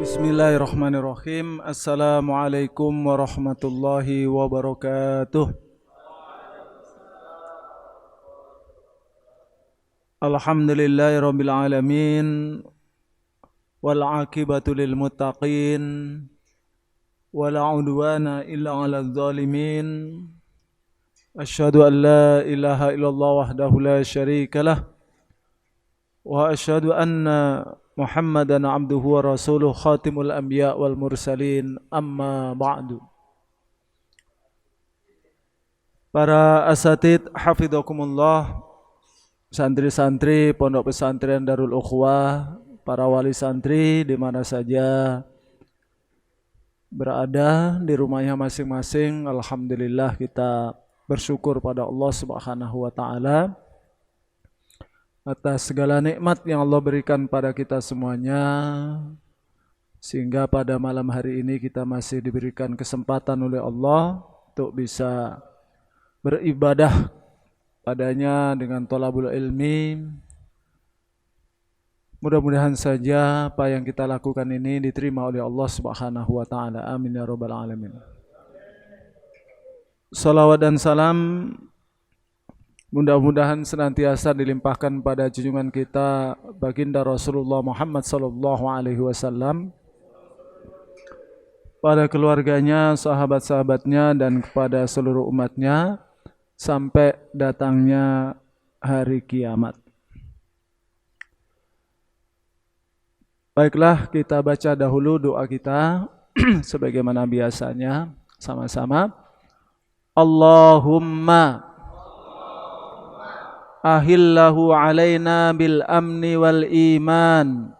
Bismillahirrahmanirrahim. Assalamualaikum warahmatullahi wabarakatuh. Alhamdulillahirabbil alamin wal aqibatu lil muttaqin wala udwana illa 'alal zalimin. Asyhadu an la ilaha illallah wahdahu la syarikalah wa asyhadu anna Muhammadan abduhu wa rasuluh khatimul anbiya wal mursalin, amma ba'du. Para asatid hafidhakumullah, santri-santri Pondok Pesantren Darul Ukhwah, para wali santri di mana saja berada di rumahnya masing-masing, alhamdulillah kita bersyukur pada Allah Subhanahu wa taala atas segala nikmat yang Allah berikan pada kita semuanya, sehingga pada malam hari ini kita masih diberikan kesempatan oleh Allah untuk bisa beribadah padanya dengan thalabul ilmi. Mudah-mudahan saja apa yang kita lakukan ini diterima oleh Allah Subhanahu wa taala. Amin ya rabbal alamin. Salawat dan salam mudah-mudahan senantiasa dilimpahkan pada junjungan kita baginda Rasulullah Muhammad sallallahu alaihi wasallam, pada keluarganya, sahabat-sahabatnya, dan kepada seluruh umatnya sampai datangnya hari kiamat. Baiklah, kita baca dahulu doa kita sebagaimana biasanya sama-sama. Allahumma ahillahu alaina bil amni wal iman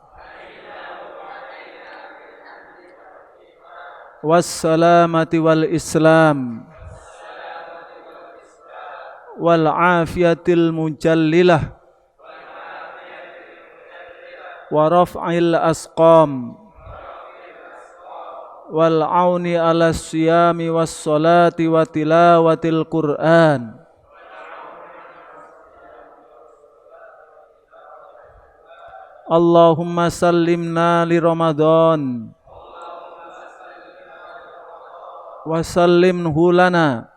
wassalamati wal islam wal afiyatil mujallilah wa raf'il asqam wal auni ala siyami was salati wa tilawatil Qur'an. Allahumma sallimna li Ramadan wa sallimhu lana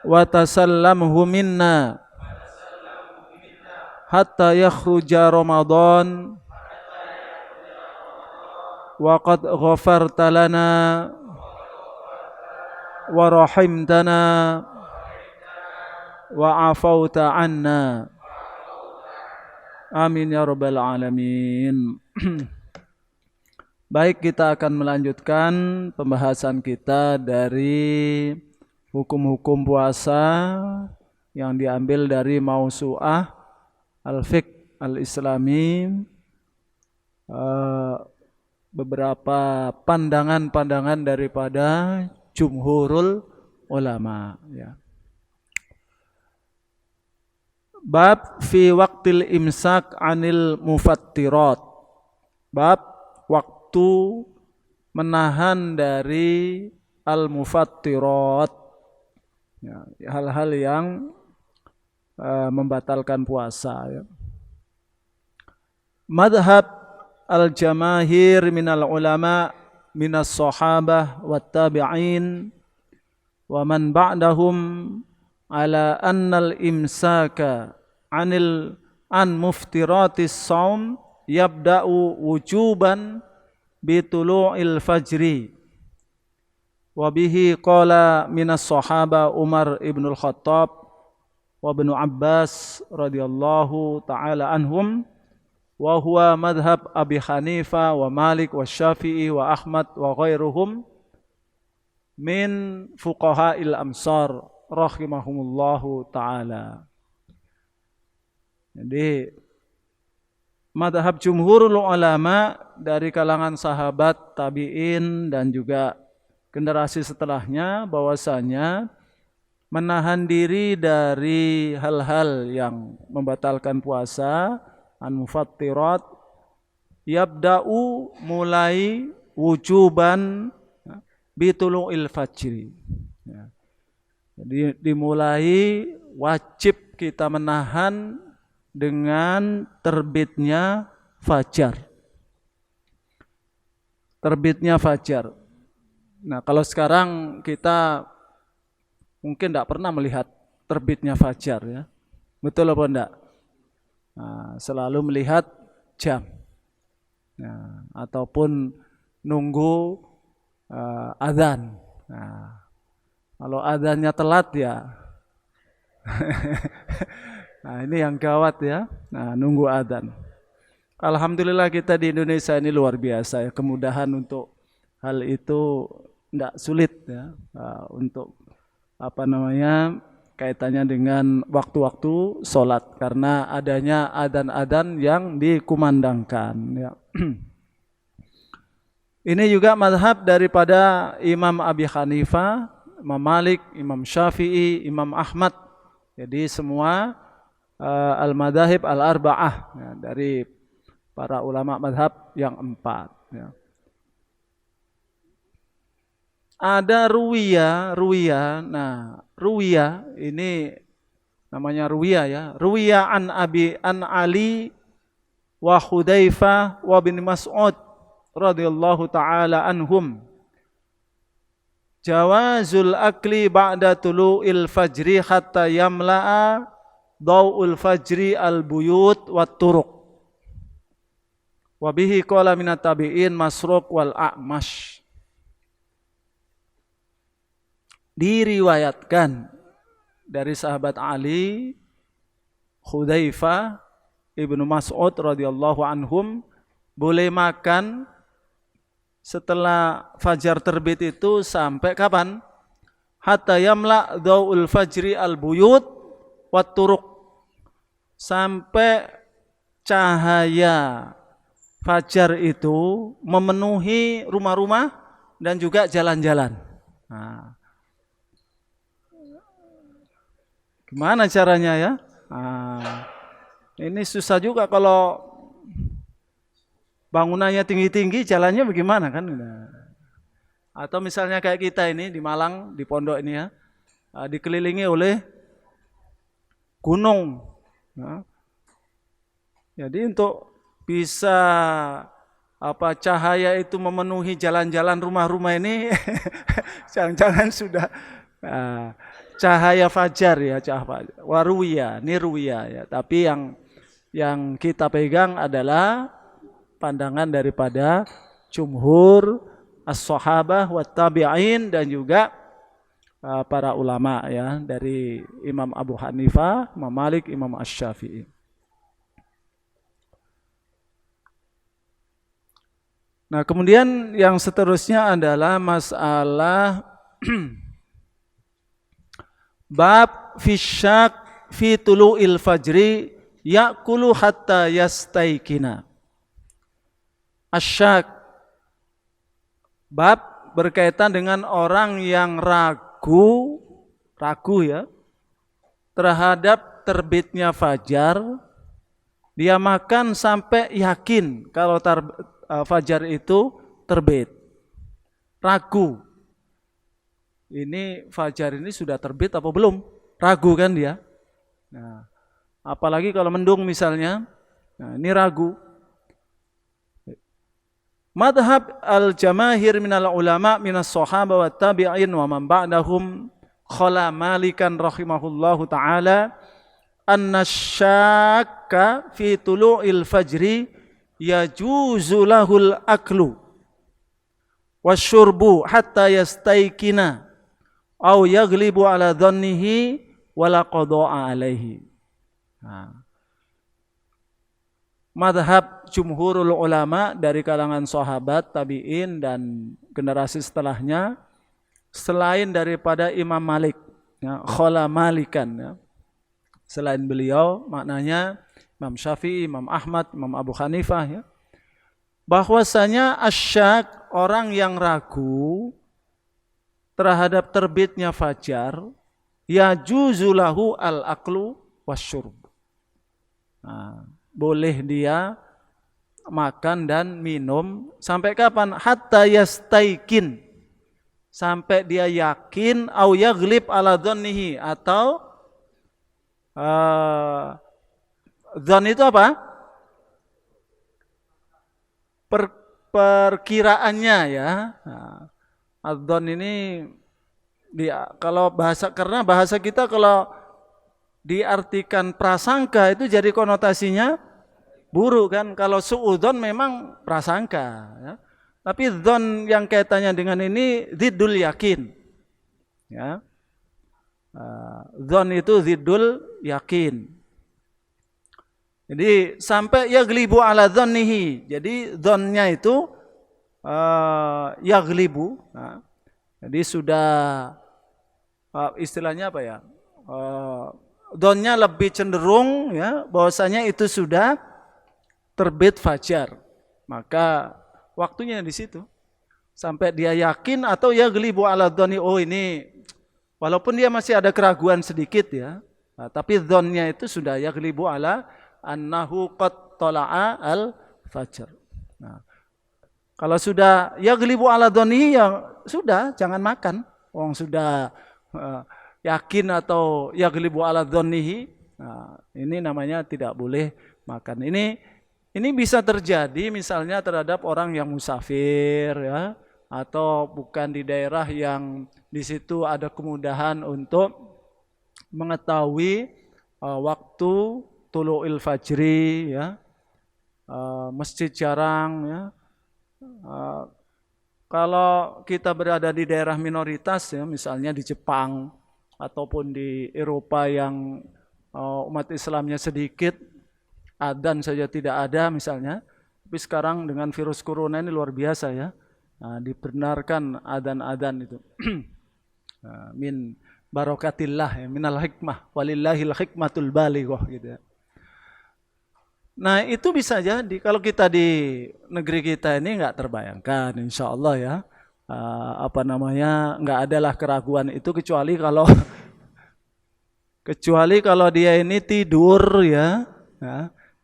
wa tasallamhu minna hatta yakhruja Ramadan wa qad ghafarta lana wa rahimtana wa afauta anna. Amin ya rabbal alamin. Baik, kita akan melanjutkan pembahasan kita dari hukum-hukum puasa yang diambil dari Mausu'ah Al-Fiqh Al-Islami, beberapa pandangan-pandangan daripada jumhurul ulama, ya. Bab fi waqtil imsak anil mufattirat. Bab waktu menahan dari al-mufattirat, ya, hal-hal yang membatalkan puasa, ya. Madhab al-jamahir minal ulama minas sahabah wat tabi'in wa man ba'dahum ala annal imsaka an muftiratis saum yabda'u wujuban bitulu'il fajri wa bihi qala minas sahaba Umar ibn al-Khattab wa ibn Abbas radhiyallahu ta'ala anhum wa huwa madhab Abi Hanifah wa Malik wa Syafi'i wa Ahmad wa ghairuhum min fuqaha'il amsar rahimahumullahu ta'ala. Jadi madhab jumhurul ulama dari kalangan sahabat, tabi'in, dan juga generasi setelahnya bahwasanya menahan diri dari hal-hal yang membatalkan puasa, an-mufattirat, yabda'u mulai wujuban bitulu'il fajri. Jadi dimulai wajib kita menahan dengan terbitnya fajar. terbitnya fajar. Nah, kalau sekarang kita mungkin tidak pernah melihat terbitnya fajar ya. Betul apa enggak? Nah, selalu melihat jam. Nah, ataupun nunggu adzan. Nah, kalau adzannya telat ya. Nah, ini yang gawat ya. Nah, nunggu adzan. Alhamdulillah kita di Indonesia ini luar biasa ya, kemudahan untuk hal itu tidak sulit ya, untuk kaitannya dengan waktu-waktu sholat karena adanya adzan-adzan yang dikumandangkan ya. Ini juga mazhab daripada Imam Abi Hanifah, Imam Malik, Imam Syafi'i, Imam Ahmad. Jadi semua al-madhahib al-arba'ah ya, dari para ulama mazhab yang 4 ya. Ada ruwiyah. Nah, ruwiyah ini namanya ruwiyah ya. Ruwiyah an Ali wa Hudzaifah wa bin Mas'ud radhiyallahu taala anhum. Jawazul akli ba'da tulu'il fajri hatta yamla'a daw'ul fajri al-buyut wat turuq. Wa bihi qala minat tabi'in Masruq wal A'mash. Diriwayatkan dari sahabat Ali, Hudzaifah, Ibnu Mas'ud radhiyallahu anhum boleh makan setelah fajar terbit itu sampai kapan? Hatta yamla daul fajri al-buyut wat turuq. Sampai cahaya fajar itu memenuhi rumah-rumah dan juga jalan-jalan. Nah, gimana caranya ya? Nah, ini susah juga kalau bangunannya tinggi-tinggi, jalannya bagaimana kan? Atau misalnya kayak kita ini di Malang, di pondok ini ya, dikelilingi oleh gunung. Nah, jadi untuk bisa cahaya itu memenuhi jalan-jalan rumah-rumah ini, jangan-jangan sudah cahaya fajar ya, cahaya waruya, nirwiya ya. Tapi yang kita pegang adalah pandangan daripada jumhur as-sahabah wa tabi'in dan juga para ulama ya, dari Imam Abu Hanifah, Imam Malik, Imam Asy-Syafi'i. Nah, kemudian yang seterusnya adalah masalah bab fisyak fi tulu'il fajri ya'kulu hatta yastaikina. Asyak, bab berkaitan dengan orang yang ragu ya terhadap terbitnya fajar, dia makan sampai yakin kalau fajar itu terbit. Ragu. Ini fajar ini sudah terbit apa belum? Ragu kan dia. Nah, apalagi kalau mendung misalnya. Nah, ini ragu. Madhab al-jamahir minal ulama minas sahaba wa tabi'in wa man ba'dahum khala Malikan rahimahullahu ta'ala anna syakka fi tulu'il fajri yajuzu lahul aklu wasyurbu hatta yastaikina au yaglibu ala dhannihi wala qada'a alaihi. Nah, madhab jumhurul ulama dari kalangan sahabat, tabi'in dan generasi setelahnya selain daripada Imam Malik ya, khala Malikan ya. Selain beliau maknanya Imam Syafi'i, Imam Ahmad, Imam Abu Hanifah ya. Bahwasanya asyak, orang yang ragu terhadap terbitnya fajar, ya juzulahu al-aklu wasyurb. Nah, boleh dia makan dan minum sampai kapan? Hatta yastaikin, sampai dia yakin, au yaglib ala dhannihi, atau dzan itu apa? perkiraannya ya. Nah, adzon ini kalau karena bahasa kita kalau diartikan prasangka itu jadi konotasinya buruk kan. Kalau suudzon memang prasangka ya. Tapi dzon yang kaitannya dengan ini ziddul yakin. Ya. Dzon itu ziddul yakin. Jadi sampai yaglibu ala dzannihi. Jadi dzonnya itu yaglibu. Nah, jadi sudah istilahnya apa ya? Dzonnya lebih cenderung ya bahwasanya itu sudah terbit fajar. Maka waktunya di situ. Sampai dia yakin atau yaglibu ala dzanni, oh ini walaupun dia masih ada keraguan sedikit ya. Nah, tapi dzonnya itu sudah yaglibu ala annahu qad tala'a al-fajr. Nah, kalau sudah yaglibu ala dzanni ya sudah jangan makan. Wong sudah yakin atau yaglibu ala dzannihi. Nah, ini namanya tidak boleh makan. Ini bisa terjadi misalnya terhadap orang yang musafir ya, atau bukan di daerah yang di situ ada kemudahan untuk mengetahui waktu tulu'il fajri ya. Masjid jarang ya. Kalau kita berada di daerah minoritas ya, misalnya di Jepang ataupun di Eropa yang umat Islamnya sedikit, adzan saja tidak ada misalnya. Tapi sekarang dengan virus corona ini luar biasa ya. Nah, dibenarkan adzan-adzan itu. Min barokatillah ya, minal hikmah walillahil hikmatul balighah gitu ya. Nah, itu bisa jadi kalau kita di negeri kita ini nggak terbayangkan insya Allah ya. Nggak adalah keraguan itu kecuali kalau dia ini tidur ya.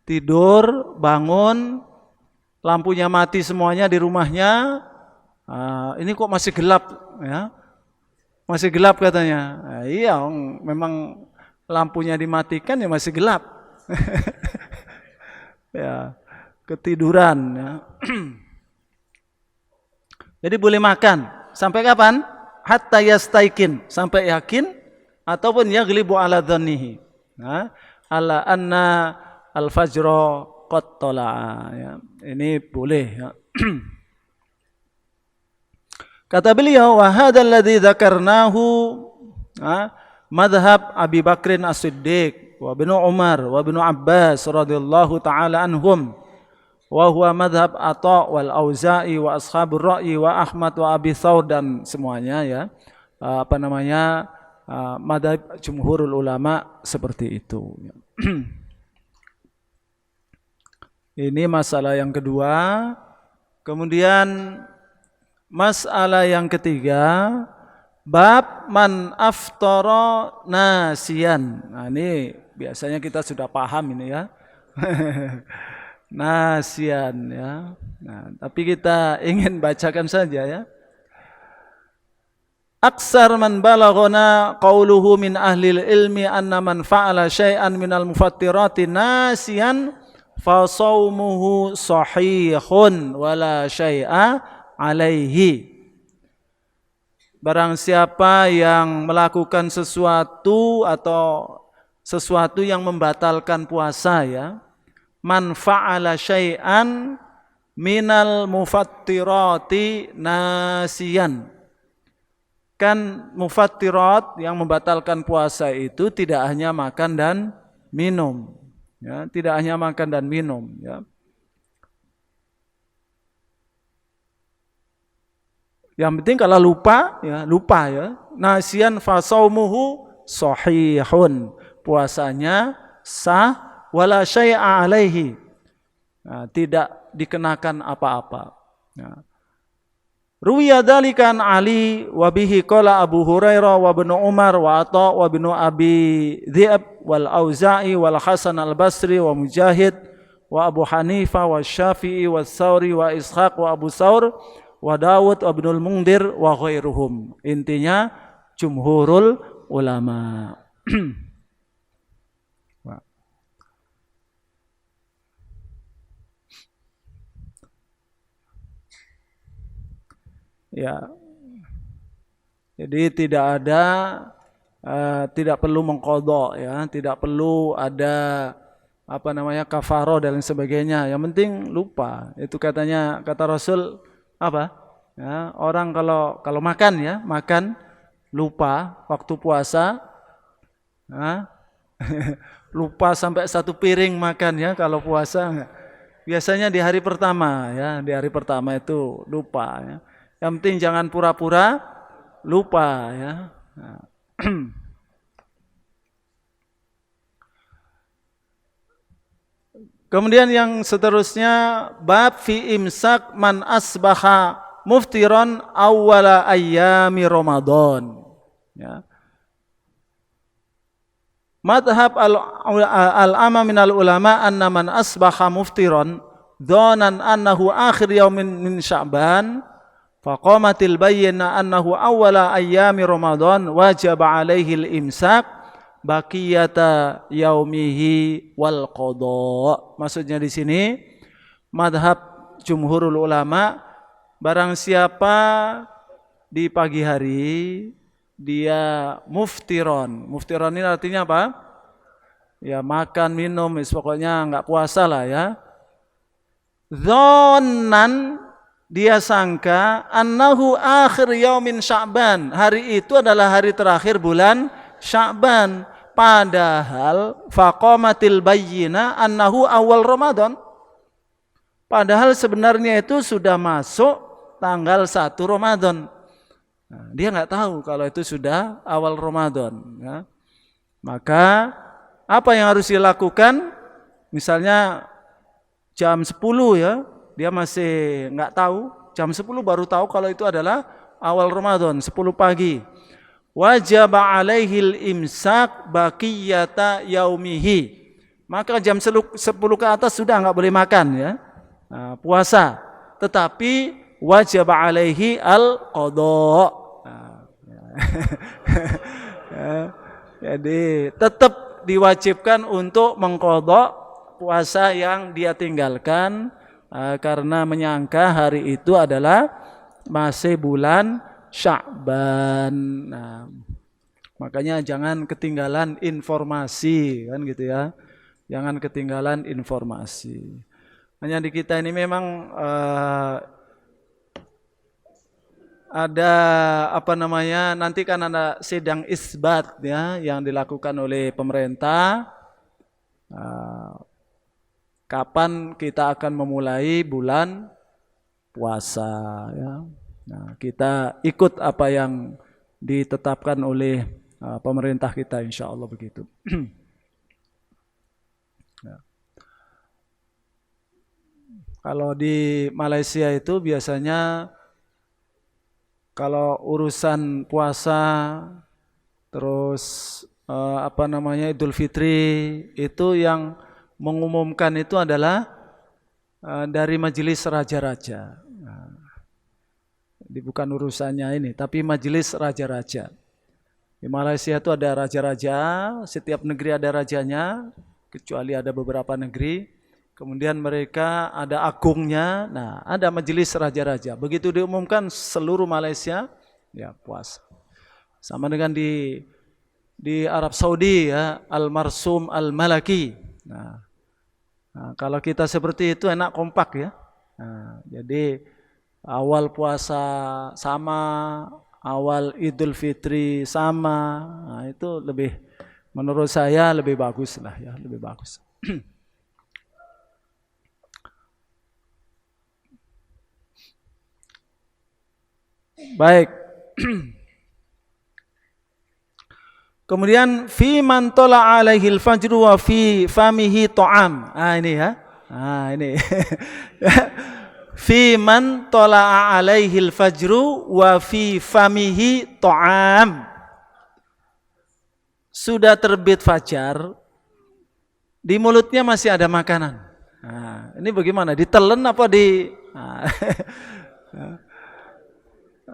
Tidur, bangun, lampunya mati semuanya di rumahnya. Ini kok masih gelap ya? Masih gelap katanya. Iya, memang lampunya dimatikan ya masih gelap. Ya, ketiduran ya. Jadi boleh makan sampai kapan? Hatta yastaikin, sampai yakin ataupun yaglibu ala dzannihi. Nah, ala anna al-fajra qad tala'a ya. Ini boleh ya. Kata beliau, wa hadzal ladzi dzakarnahu madhhab Abi Bakrin As-Siddiq wa Ibnu Umar wa Ibnu Abbas radhiyallahu taala anhum wa huwa madhhab Atha wal Auza'i wa ashabur ra'yi wa Ahmad wa Abi Thawr dan semuanya ya. Madhab jumhurul ulama seperti itu. Ini masalah yang kedua. Kemudian masalah yang ketiga, bab man aftara nasiyan. Nah, ini biasanya kita sudah paham ini ya. Nasiyan ya. Nah, tapi kita ingin bacakan saja ya. Aksar man balaghana qauluhu min ahlil ilmi anna man fa'ala syai'an minal mufattirati nasiyan fa shaumuhu sahihun wala syai'a alaihi. Barang siapa yang melakukan sesuatu atau sesuatu yang membatalkan puasa ya, man fa'ala syai'an minal mufattirati nasiyan. Kan mufattirat yang membatalkan puasa itu tidak hanya makan dan minum ya, tidak hanya makan dan minum ya. Yang penting kalau lupa ya, nasiyan fa shaumuhu sahihun, puasanya sah wala syai'a alaihi. Nah, tidak dikenakan apa-apa. Ya. Ruwiya dzalika an Ali wa bihi qala Abu Hurairah wa Ibnu Umar wa Atha wa Ibnu Abi Dhi'ab wal Auza'i wal Hasan al-Basri wa Mujahid wa Abu Hanifah wa Syafi'i wa Tsauri wa Ishaq wa Abu Tsaur wa Dawud wa Ibnul Mundhir wa ghairuhum. Intinya jumhurul ulama. Ya. Jadi tidak perlu mengqadha ya, tidak perlu ada kafaroh dan lain sebagainya. Yang penting lupa. Itu kata Rasul apa? Ya, orang kalau makan ya, makan lupa waktu puasa, ya, lupa sampai 1 piring makan ya kalau puasa. Biasanya di hari pertama ya, di hari pertama itu lupa ya. Yang penting jangan pura-pura lupa ya. Nah. Kemudian yang seterusnya bab fi imsak man asbaha muftiran awwala ayyami Ramadan. Ya. Madhab al-amma minal ulama anna man asbaha muftiran dhanan annahu akhir yaumin min Sya'ban faqamatil bayyina annahu awwala ayyami Ramadan wajaba alaihi al-imsak baqiyata yaumihi wal qada. Maksudnya di sini madhab jumhurul ulama, barang siapa di pagi hari dia muftiron. Muftiron ini artinya apa? Ya makan, minum, pokoknya enggak puasa lah ya. Dhannan, dia sangka annahu akhir yaumin Sya'ban. Hari itu adalah hari terakhir bulan Sya'ban. Padahal faqamatil bayyina annahu awal Ramadan. Padahal sebenarnya itu sudah masuk tanggal 1 Ramadan. Nah, dia nggak tahu kalau itu sudah awal Ramadan. Ya. Maka apa yang harus dilakukan? Misalnya jam 10 ya, dia masih nggak tahu. Jam 10 baru tahu kalau itu adalah awal Ramadan, 10 pagi. Wajib alaihil imsak baqiyata yaumihi. Maka jam 10 ke atas sudah nggak boleh makan ya. Nah, puasa. Tetapi wajib alaihi al-qadha. Jadi tetap diwajibkan untuk mengqadha puasa yang dia tinggalkan karena menyangka hari itu adalah masih bulan Sya'ban. Nah, makanya jangan ketinggalan informasi kan gitu ya. Jangan ketinggalan informasi. Hanya di kita ini memang ada nanti kan ada sidang isbat ya yang dilakukan oleh pemerintah. Kapan kita akan memulai bulan puasa ya. Nah, kita ikut apa yang ditetapkan oleh pemerintah kita, insya Allah begitu. Ya. Kalau di Malaysia itu biasanya kalau urusan puasa terus Idul Fitri itu yang mengumumkan itu adalah dari majelis raja-raja. Bukan urusannya ini, tapi majelis raja-raja. Di Malaysia itu ada raja-raja, setiap negeri ada rajanya, kecuali ada beberapa negeri. Kemudian mereka ada agungnya, nah ada majelis raja-raja. Begitu diumumkan seluruh Malaysia, ya puasa. Sama dengan di Arab Saudi ya, Al-Marsum Al-Malaki. Nah, kalau kita seperti itu enak kompak ya. Nah, jadi awal puasa sama, awal Idul Fitri sama, nah itu lebih, menurut saya lebih bagus lah ya, lebih bagus. Baik. Kemudian fi man tala alaihil fajru wa fi famihi ta'am. Ini ya. Ini. Fi man tala alaihil fajru wa fi famihi ta'am. Sudah terbit fajar, di mulutnya masih ada makanan. Nah, ini bagaimana? Ditelen apa di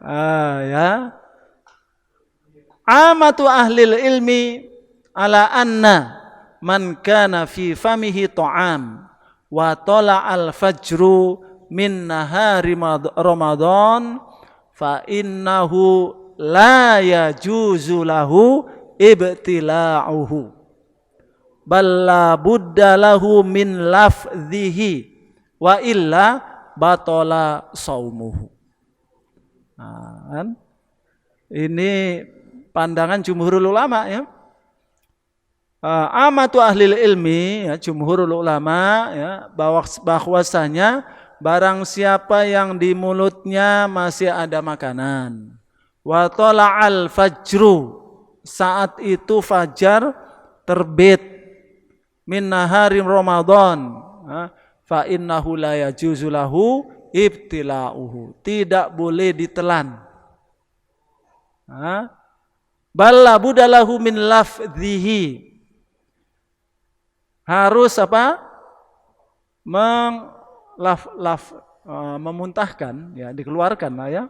ya. Amatu ahlil ilmi ala anna man kana fi famihi ta'am wa tala al fajru min nahari Ramadan fa innahu la yajuzu lahu ibtila'uhu bal la budda lahu min lafdhihi wa illa batala saumuhu. Nah, kan? Ini pandangan jumhurul ulama ya. Amatu ahlil ilmi ya, jumhurul ulama ya, bahwasanya barang siapa yang di mulutnya masih ada makanan, wa tala'al fajru, saat itu fajar terbit, min nahari Ramadan, fa innahu la yajuzu lahu ibtila'uhu, tidak boleh ditelan. Balla budalahu min lafdhihi, harus apa? Memuntahkan, ya, dikeluarkan lah ya.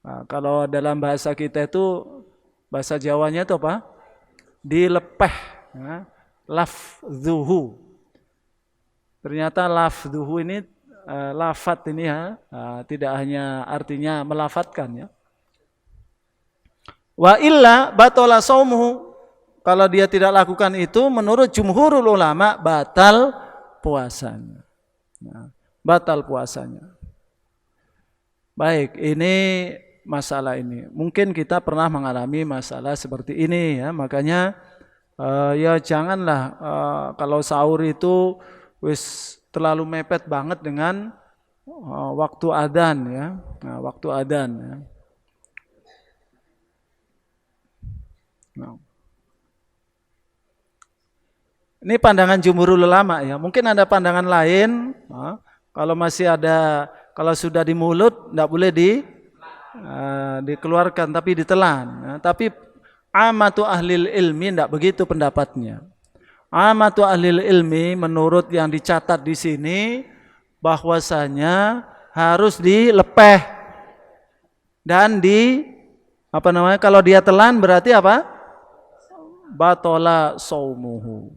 Nah, kalau dalam bahasa kita itu, bahasa Jawanya itu apa? Dilepeh, ya, lafdhuhu. Ternyata lafdhuhu ini lafat ini ya, tidak hanya artinya melafatkan ya. Wa illa batala saumuhu, kalau dia tidak lakukan itu menurut jumhurul ulama batal puasanya. Nah, batal puasanya. Baik, ini masalah ini. Mungkin kita pernah mengalami masalah seperti ini ya, makanya ya janganlah kalau sahur itu wis terlalu mepet banget dengan waktu adzan ya. Nah, waktu adzan ya. Nah. Ini pandangan jumhurul ulama ya. Mungkin ada pandangan lain. Kalau masih ada, kalau sudah di mulut, tidak boleh dikeluarkan, tapi ditelan. Tapi amatu ahlil ilmi tidak begitu pendapatnya. Amatu ahlil ilmi menurut yang dicatat di sini, bahwasanya harus dilepeh dan kalau dia telan berarti apa? Batola saumuhu.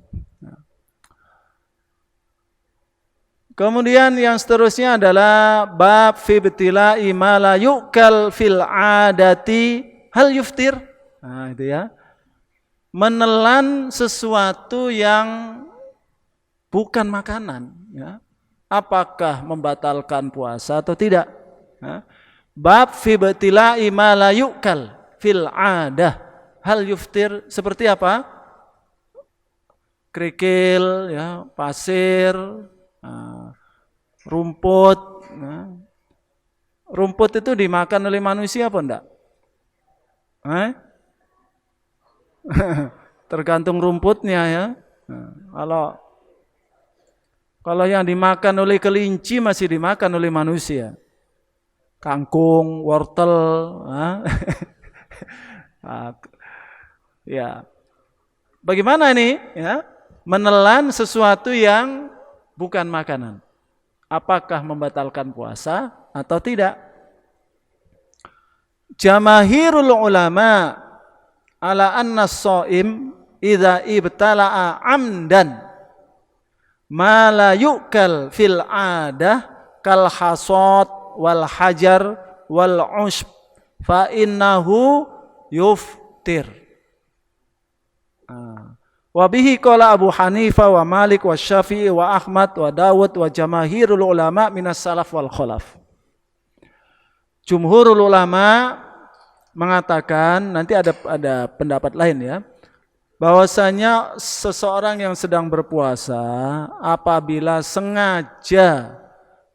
Kemudian yang seterusnya adalah bab fi ibtila'i ma la yu'kal fil 'adati hal yuftir. Nah, itu ya. Menelan sesuatu yang bukan makanan ya. Apakah membatalkan puasa atau tidak? Nah, bab fi ibtila'i ma la yu'kal fil 'adah hal yuftir, seperti apa? Kerikil ya, pasir, rumput. Rumput itu dimakan oleh manusia apa enggak? Tergantung rumputnya ya. Kalau yang dimakan oleh kelinci masih dimakan oleh manusia. Kangkung, wortel, ya. Bagaimana ini ya? Menelan sesuatu yang bukan makanan, apakah membatalkan puasa atau tidak? Jamahirul ulama ala anna as-shaim idza ibtala'a amdan ma la yu'kal fil 'adah kal hasad wal hajar wal ushb fa innahu yuftir. Wa bihi qala Abu Hanifah wa Malik wa Syafi'i wa Ahmad wa Dawud wa jamahirul ulama minas salaf wal khalaf. Jumhurul ulama mengatakan, nanti ada pendapat lain ya, bahwasanya seseorang yang sedang berpuasa apabila sengaja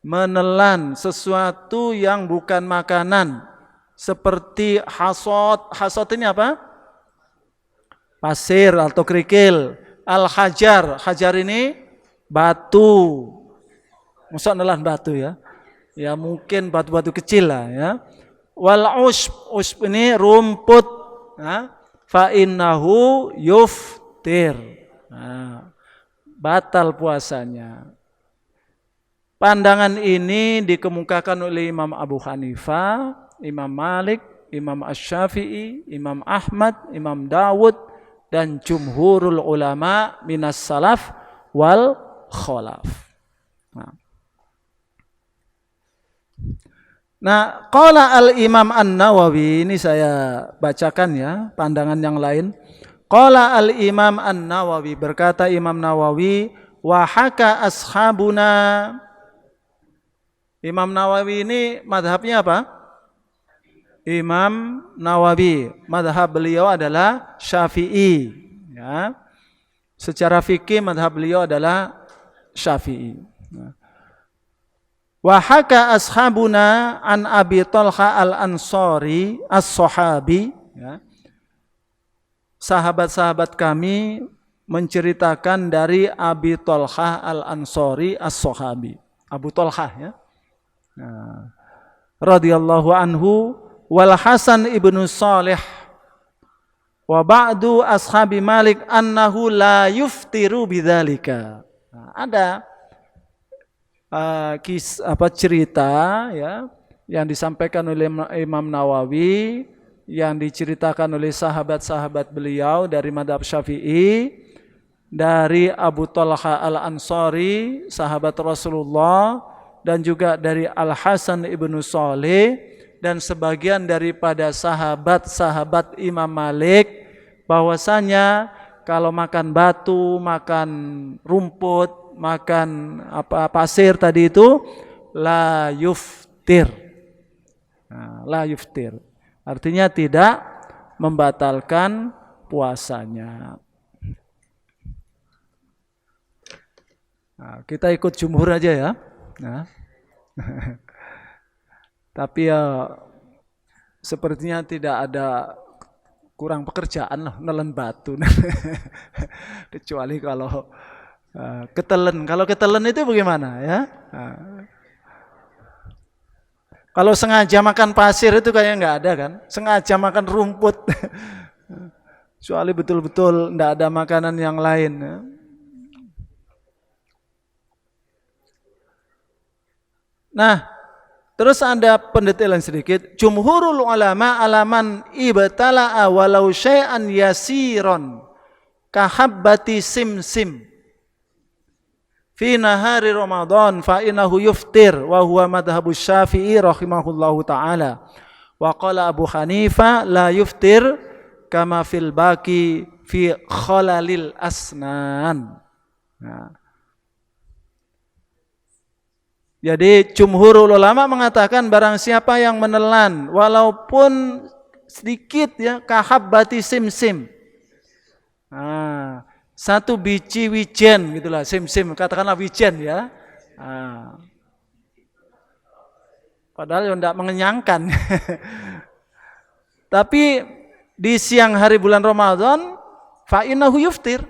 menelan sesuatu yang bukan makanan seperti hasad. Hasad ini apa? Pasir atau kerikil. Al-hajar, hajar ini batu. Masa nelan batu ya? Ya mungkin batu-batu kecil lah ya. Wal ushb ini rumput. Fa innahu yuftir. Batal puasanya. Pandangan ini dikemukakan oleh Imam Abu Hanifah, Imam Malik, Imam Asy-Syafi'i, Imam Ahmad, Imam Dawud, dan jumhurul ulama minas salaf wal khalaf. Nah, qala al-Imam An-Nawawi, ini saya bacakan ya, pandangan yang lain. Qala al-Imam An-Nawawi, berkata Imam Nawawi, wa haka ashabuna. Imam Nawawi ini madhabnya apa? Imam Nawawi, madhab beliau adalah Syafi'i. Ya. Secara fikih madhab beliau adalah Syafi'i. Wa haka ashabuna an Abi Talha al-Ansari as-Sahabi, ya. Sahabat-sahabat kami menceritakan dari Abi Talha al-Ansari as-Sahabi, Abu Talha, ya. Nah, radhiyallahu anhu, wal Hasan ibnu Salih wa ba'du ashabi Malik annahu la yuftiru bidzalika. Nah, ada cerita ya yang disampaikan oleh Imam Nawawi, yang diceritakan oleh sahabat-sahabat beliau dari madhab Syafi'i, dari Abu Talha al-Ansari, sahabat Rasulullah, dan juga dari Al-Hasan ibnu Salih, dan sebagian daripada sahabat-sahabat Imam Malik, bahwasanya kalau makan batu, makan rumput, makan pasir tadi itu la yuftir. Nah, la yuftir artinya tidak membatalkan puasanya. Nah, kita ikut jumhur aja ya. Nah. Tapi ya sepertinya tidak ada, kurang pekerjaan loh nelen batu. Kecuali kalau ketelen. Kalau ketelen itu bagaimana ya? Kalau sengaja makan pasir itu kayaknya nggak ada kan? Sengaja makan rumput. Kecuali betul-betul nggak ada makanan yang lain. Ya. Nah, terus ada pendetailan sedikit. Jumhurul ulama alaman ibtala'a walau syai'an yasiron kahabbati simsim fi nahari Ramadan fa innahu yuftir wa huwa madhhabu Syafi'i rahimahullahu taala. Wa qala Abu Hanifah la yuftir kama fil baqi fi khalalil asnan. Nah. Jadi jumhurul ulama mengatakan barang siapa yang menelan walaupun sedikit ya, kahabbati simsim. Nah, satu biji wijen gitulah, simsim, katakanlah wijen ya. Nah, padahal yang tidak mengenyangkan. Tapi di siang hari bulan Ramadan fa innahu yuftir.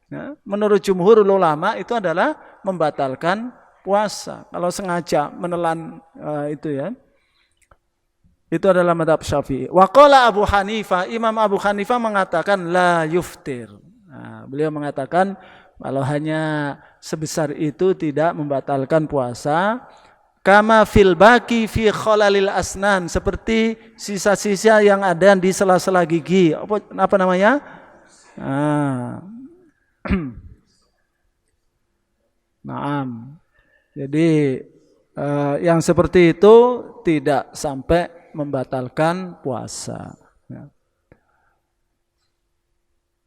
Ya, menurut jumhurul ulama itu adalah membatalkan puasa kalau sengaja menelan itu ya. Itu adalah madhab Syafi'i. Wa qala Abu Hanifah, Imam Abu Hanifah mengatakan la yuftir. Nah, beliau mengatakan kalau hanya sebesar itu tidak membatalkan puasa. Kama fil baqi fi khalalil asnan, seperti sisa-sisa yang ada di sela-sela gigi. Apa namanya? Naam. Jadi yang seperti itu tidak sampai membatalkan puasa.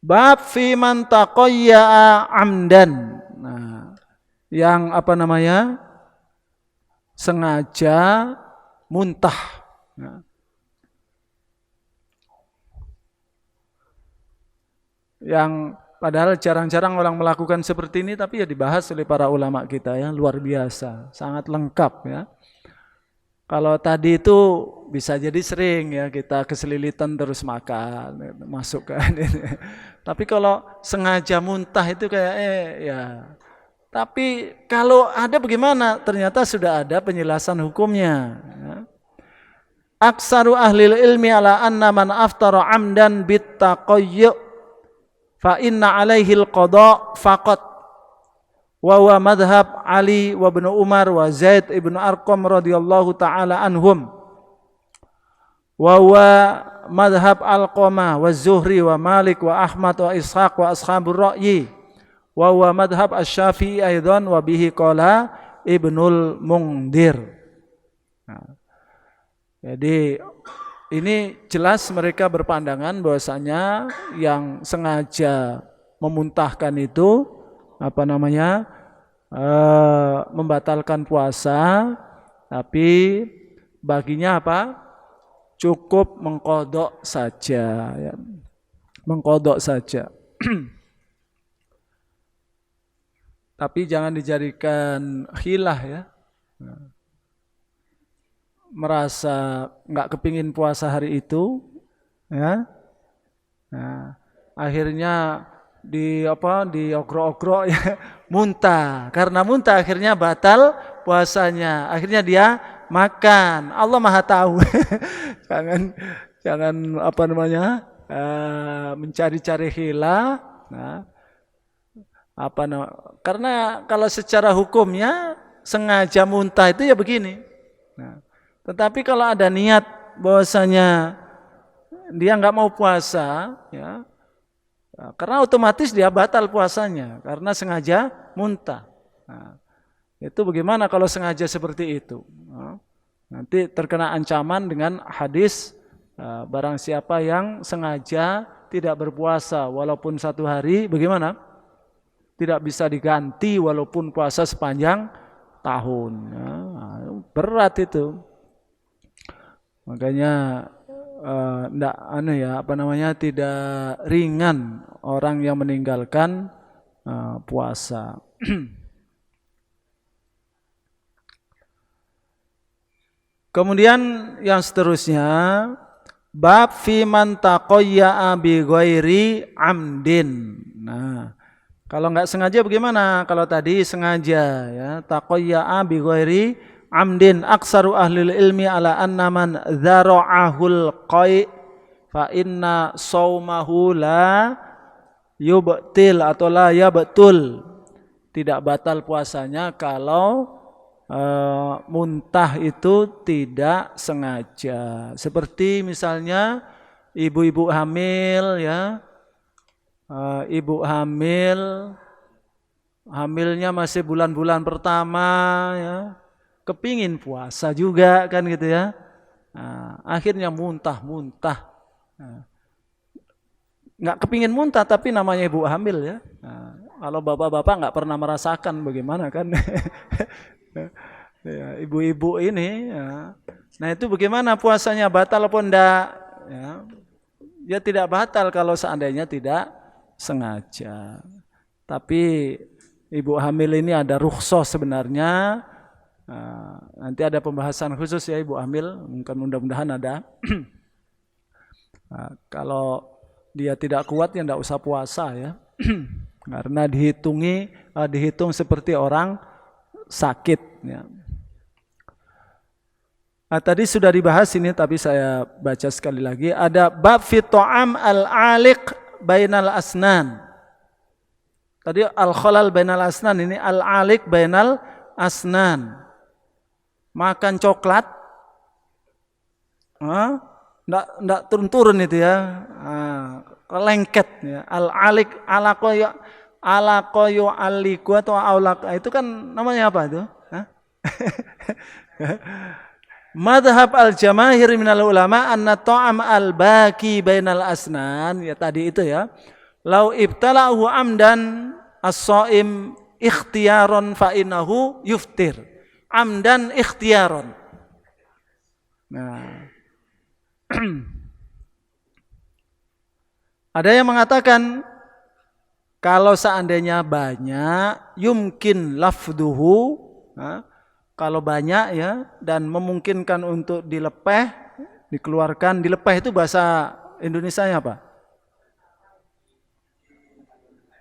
Bab fi man taqayya amdan. Nah, yang apa namanya? Sengaja muntah. Nah. Yang padahal jarang-jarang orang melakukan seperti ini, tapi ya dibahas oleh para ulama kita ya, luar biasa, sangat lengkap ya. Kalau tadi itu bisa jadi sering ya kita keselilitan terus makan, masukkan. Tapi kalau sengaja muntah itu kayak ya. Tapi kalau ada bagaimana? Ternyata sudah ada penjelasan hukumnya. Ya. Aksaru ahlil ilmi ala anna man aftara amdan bit taqayyu fa inna alaihil qada faqat wa huwa madhab Ali wa ibn Umar wa Zaid ibn Arqam radhiyallahu taala anhum wa huwa madhab Alqamah wa Zuhri wa Malik wa Ahmad wa Ishaq wa ashabur ra'yi wa huwa madhab Asy-Syafi'i aidan wa bihi qala Ibnul Mundhir. Nah, Jadi ini jelas mereka berpandangan bahwasanya yang sengaja memuntahkan itu membatalkan puasa, tapi baginya cukup mengqadha saja, ya. Mengqadha saja. Tapi jangan dijadikan khilah, ya. Merasa nggak kepingin puasa hari itu, ya. Nah, akhirnya diogrok-ogrok, ya, muntah. Karena muntah akhirnya batal puasanya. Akhirnya dia makan. Allah Maha tahu. jangan mencari-cari khilah. Nah, karena kalau secara hukumnya sengaja muntah itu ya begini. Nah, tetapi kalau ada niat bahwasanya dia nggak mau puasa, ya, karena otomatis dia batal puasanya karena sengaja muntah. Nah, itu bagaimana kalau sengaja seperti itu? Nah, nanti terkena ancaman dengan hadis barang siapa yang sengaja tidak berpuasa walaupun 1 hari, bagaimana? Tidak bisa diganti walaupun puasa sepanjang tahun. Nah, berat itu. Makanya tidak ringan orang yang meninggalkan puasa. Kemudian yang seterusnya, bab fi man taqayya bi ghairi amdin. Nah, kalau nggak sengaja bagaimana? Kalau tadi sengaja, ya, taqayya bi ghairi amdin, aksaru ahlil ilmi ala anna man dzara'ahul qai fa inna saumahu la yubtil atau la yabtul. Tidak batal puasanya kalau muntah itu tidak sengaja. Seperti misalnya ibu-ibu hamil, ya. Ibu hamilnya masih bulan-bulan pertama, ya, kepingin puasa juga kan gitu, ya. Nah, akhirnya muntah. Nah, nggak kepingin muntah tapi namanya ibu hamil, ya. Nah, kalau bapak-bapak nggak pernah merasakan bagaimana kan. Ya, ibu-ibu ini, ya. Nah itu bagaimana puasanya, batal atau enggak, ya. Dia tidak batal kalau seandainya tidak sengaja. Tapi ibu hamil ini ada rukhsah sebenarnya. Nanti ada pembahasan khusus, ya, ibu hamil, mudah-mudahan ada. Kalau dia tidak kuat ya tidak usah puasa, ya. Karena dihitung seperti orang sakit, ya. Nah, tadi sudah dibahas ini tapi saya baca sekali lagi. Ada bab fi ta'am al-aliq bainal asnan. Tadi al-khalal bainal asnan, ini al-aliq bainal asnan. Makan coklat, enggak turun-turun itu, ya. Lengket, ya. Al-aliq alaqayu aliku atau aulaq, itu kan namanya apa itu? Madhab al-jamaahir minal ulama anna ta'am al-baki bainal asnan, ya tadi itu, ya. Lau ibtala'hu amdan as-shaim ikhtiyaron fa innahu yuftir. Amdan ikhtiyaron. Nah. Ada yang mengatakan kalau seandainya banyak yumkin lafduhu, kalau banyak, ya, dan memungkinkan untuk dilepeh, dikeluarkan. Dilepeh itu bahasa Indonesianya apa?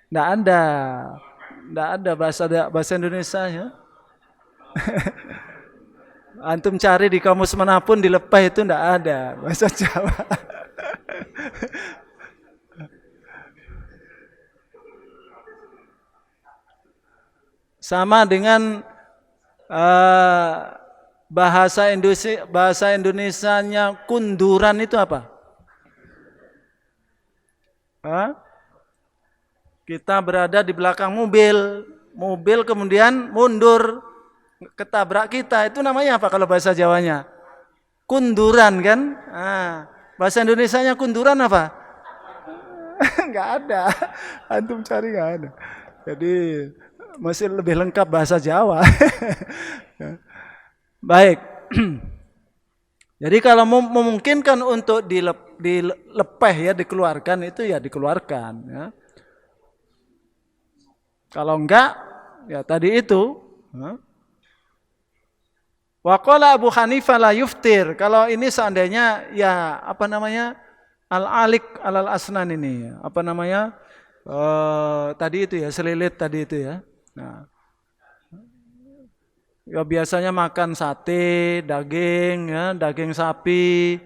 Nggak ada bahasa Indonesianya. Antum cari di kamus manapun dilepeh itu nggak ada bahasa Jawa. Sama dengan bahasa Indonesianya kunduran itu apa? Kita berada di belakang mobil kemudian mundur ketabrak kita, itu namanya apa kalau bahasa Jawanya? kunduran kan? Bahasa Indonesianya kunduran apa? Nggak ada. Antum cari nggak ada. Jadi masih lebih lengkap bahasa Jawa. Baik. Jadi kalau memungkinkan untuk dilepeh ya, dikeluarkan itu ya dikeluarkan ya. Kalau enggak ya tadi itu. Wa qala Abu Hanifah la yuftir. Kalau ini seandainya ya apa namanya? Al-alik alal asnan ini, apa namanya? Tadi itu ya, selilit tadi itu ya. Nah, ya biasanya makan sate, daging ya, daging sapi.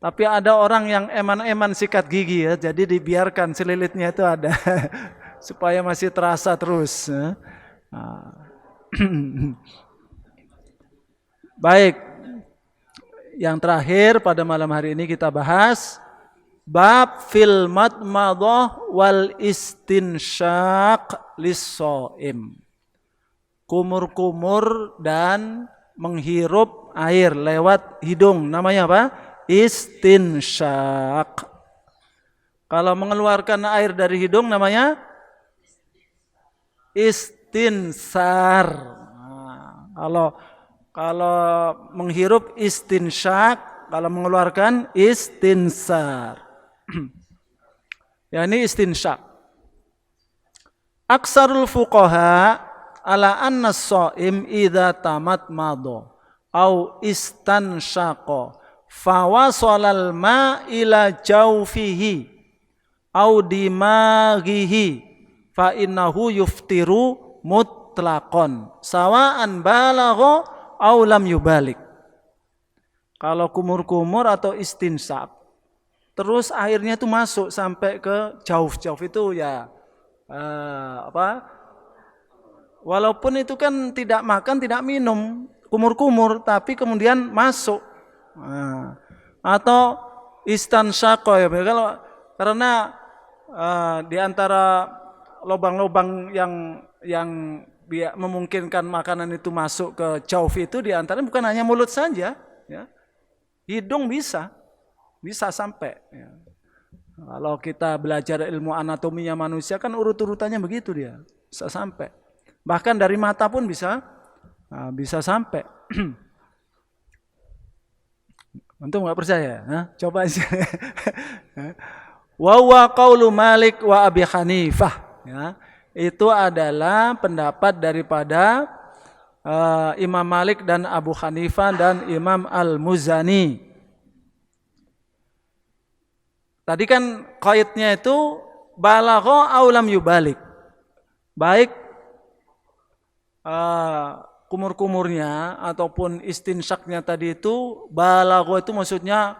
Tapi ada orang yang eman-eman sikat gigi ya, jadi dibiarkan selilitnya itu ada supaya masih terasa terus. Ya. Baik, yang terakhir pada malam hari ini kita bahas bab fil madmadah wal istinsyaq lis-shaim. Kumur-kumur dan menghirup air lewat hidung, namanya apa? Istinsyaq. Kalau mengeluarkan air dari hidung namanya istinsar. Kalau menghirup istinsyaq, kalau mengeluarkan istinsar. Ya, ini istinsyaq. Aksarul fuqaha ala anna as-shaim idza tamatmada au istansyaqa fawasalal ma ila jawfihi au dimaghihi fa innahu yuftiru mutlaqan sawa'an balagha au lam yubalik. Kalau kumur-kumur atau istinsyak terus airnya itu masuk sampai ke jauf itu ya walaupun itu kan tidak makan tidak minum kumur-kumur tapi kemudian masuk. Atau istansyaqa ya, kalau karena di antara lubang-lubang yang memungkinkan makanan itu masuk ke jauf itu di antaranya bukan hanya mulut saja ya. Hidung bisa sampai ya. Kalau kita belajar ilmu anatominya manusia kan urut-urutannya begitu dia, bisa sampai. Bahkan dari mata pun bisa sampai. Antum nggak percaya? Coba aja. Wa huwa qaulu Malik wa Abi Hanifah. Ya, itu adalah pendapat daripada Imam Malik dan Abu Hanifah dan Imam Al-Muzani. Tadi kan qaidnya itu balagha aw lam yubalik. Baik kumur-kumurnya ataupun istinsyaknya tadi itu balagha itu maksudnya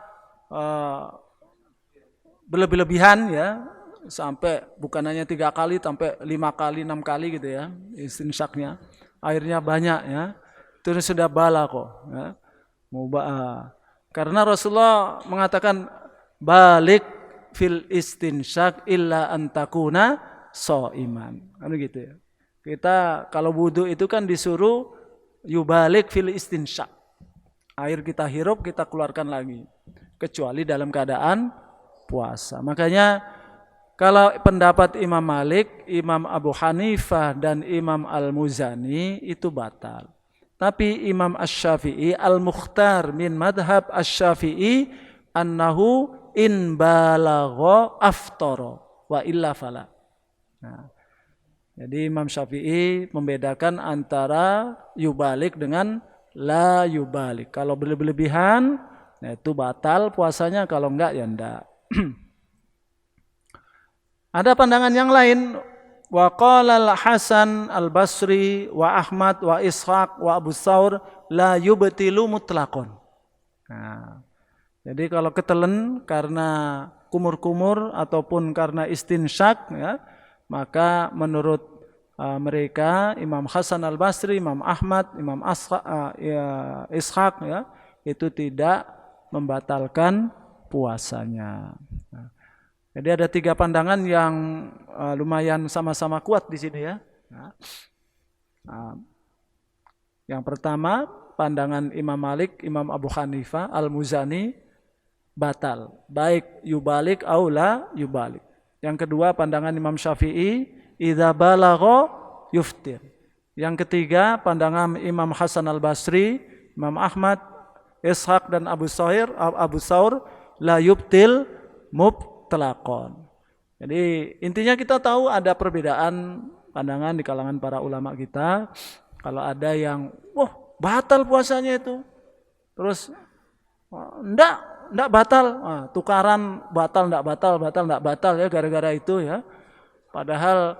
berlebih-lebihan ya, sampai bukan hanya 3 kali sampai 5 kali 6 kali gitu ya istinsyaknya, airnya banyak ya, itu sudah balagha ya. Karena Rasulullah mengatakan balik fil istinsyak illa antakuna shaiman, kan gitu ya. Kita kalau wudu itu kan disuruh yubalik fil istinsyak. Air kita hirup, kita keluarkan lagi. Kecuali dalam keadaan puasa. Makanya kalau pendapat Imam Malik, Imam Abu Hanifah dan Imam Al-Muzani itu batal. Tapi Imam Asy-Syafi'i Al-Mukhtar min madhab Asy-Syafi'i annahu in balagha aftara wa illa fala. Nah, jadi Imam Syafi'i membedakan antara yubalik dengan la yubalik. Kalau berlebihan, nah itu batal puasanya. Kalau enggak, ya enggak. Ada pandangan yang lain. Wa qala al-Hasan al-Basri wa Ahmad wa Ishaq wa Abu Thawr la yubtilu mutlaqan. Nah, jadi kalau ketelen karena kumur-kumur ataupun karena istinsyak ya, maka menurut mereka Imam Hasan al-Basri, Imam Ahmad, Imam Ishaq ya, itu tidak membatalkan puasanya. Nah, jadi ada 3 pandangan yang lumayan sama-sama kuat di sini ya. Nah, yang pertama pandangan Imam Malik, Imam Abu Hanifah, Al-Muzani batal. Baik yubalik au la yubalik. Yang kedua pandangan Imam Syafi'i, idza balagha yuftir. Yang ketiga pandangan Imam Hasan Al-Basri, Imam Ahmad, Ishaq dan Abu Saur la yubtil mutlaqan. Jadi intinya kita tahu ada perbedaan pandangan di kalangan para ulama kita. Kalau ada yang batal puasanya itu, terus enggak batal, tukaran batal enggak batal ya gara-gara itu ya. Padahal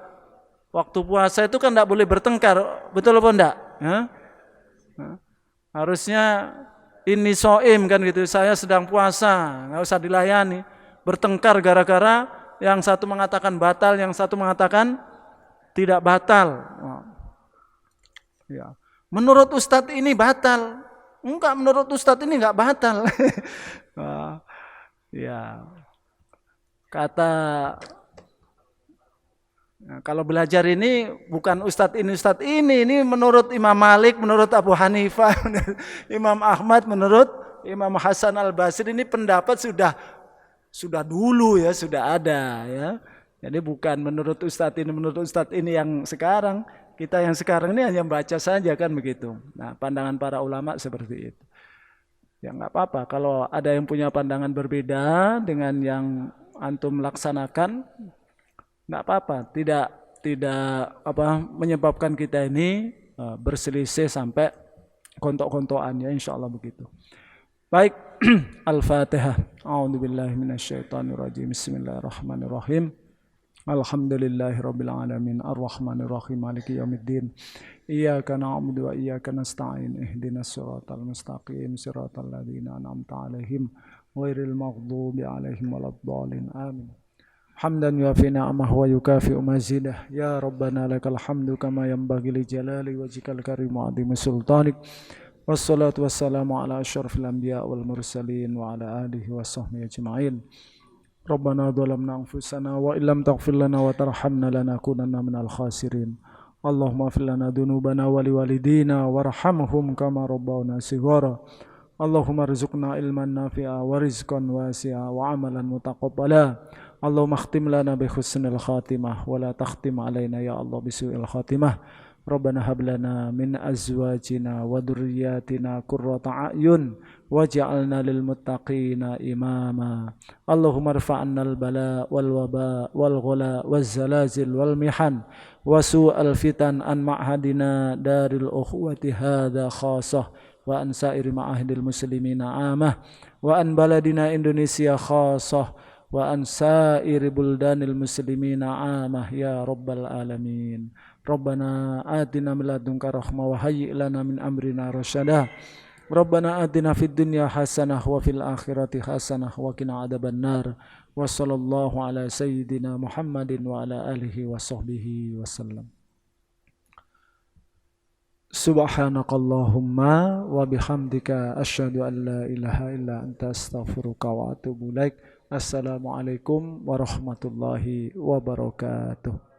waktu puasa itu kan enggak boleh bertengkar, betul apa enggak? Ya? Harusnya ini soim kan gitu, saya sedang puasa, enggak usah dilayani. Bertengkar gara-gara yang satu mengatakan batal, yang satu mengatakan tidak batal. Ya. Menurut Ustadz ini batal. Enggak, menurut Ustadz ini enggak batal. Ya. Kata kalau belajar ini bukan Ustadz ini menurut Imam Malik, menurut Abu Hanifah, Imam Ahmad, menurut Imam Hasan Al-Basri. Ini pendapat sudah dulu ya, sudah ada ya. Jadi bukan menurut Ustadz ini yang sekarang. Kita yang sekarang ini hanya baca saja kan begitu. Nah, pandangan para ulama seperti itu. Ya enggak apa-apa kalau ada yang punya pandangan berbeda dengan yang antum laksanakan, enggak apa-apa. Tidak menyebabkan kita ini berselisih sampai kontok-kontokan ya, insyaallah begitu. Baik, Al-Fatihah. A'udzubillahi minasyaitonirrajim. Bismillahirrahmanirrahim. Alhamdulillahirabbil alamin arrahmanir rahim maliki yaumiddin iyyaka na'budu wa iyyaka nasta'in ihdinas siratal mustaqim siratal ladzina an'amta 'alaihim ghairil maghdubi 'alaihim waladdallin amin. Hamdan yuafi ni'amahu wa yukafi'u mazidah ya rabbana lakal hamdu kama yanbaghi li jalali wajhikal karim wa 'azimi sultanik wassalatu wassalamu ala asyrafil anbiya wal mursalin wa ala alihi washabbihi ajma'in. Rabbana dhalamna anfusana wa illam taghfir lana wa tarhamna lanakunanna minal khasirin. Allahumma ighfir lana dzunubana wa liwalidina warhamhum kama rabbawna shighara. Allahumma rzuqna ilman nafi'a wa rizqan wasi'a wa amalan mutaqabbala. Allahumma khtim lana bi husnil khatimah wa la takhtim alaina ya Allah bi su'il khatimah. Rabbana hab lana min azwajina wa dhurriyyatina qurrata a'yun waj'alna lil muttaqina imama. Allahumma irfa'na al bala wal waba wal ghala waz zalazil wal mihan wa su'al fitan an ma'hadina daril ukhuwati hadha khassah wa an sa'iri ma'ahidil muslimina amah wa an baladina Indonesia khassah wa an sa'iri buldanil muslimina amah ya rabbal alamin. Rabbana atina min ladunka rahmah wa hayyi' lana min amrina rasyada. Rabbana atina fid dunya hasanah wa fil akhirati hasanah wa qina adzabannar. Wa sallallahu ala sayyidina Muhammadin wa ala alihi wa sahbihi wasallam. Subhanakallahumma wa bihamdika asyhadu an la ilaha illa anta astaghfiruka wa atubu ilaik. Assalamualaikum warahmatullahi wabarakatuh.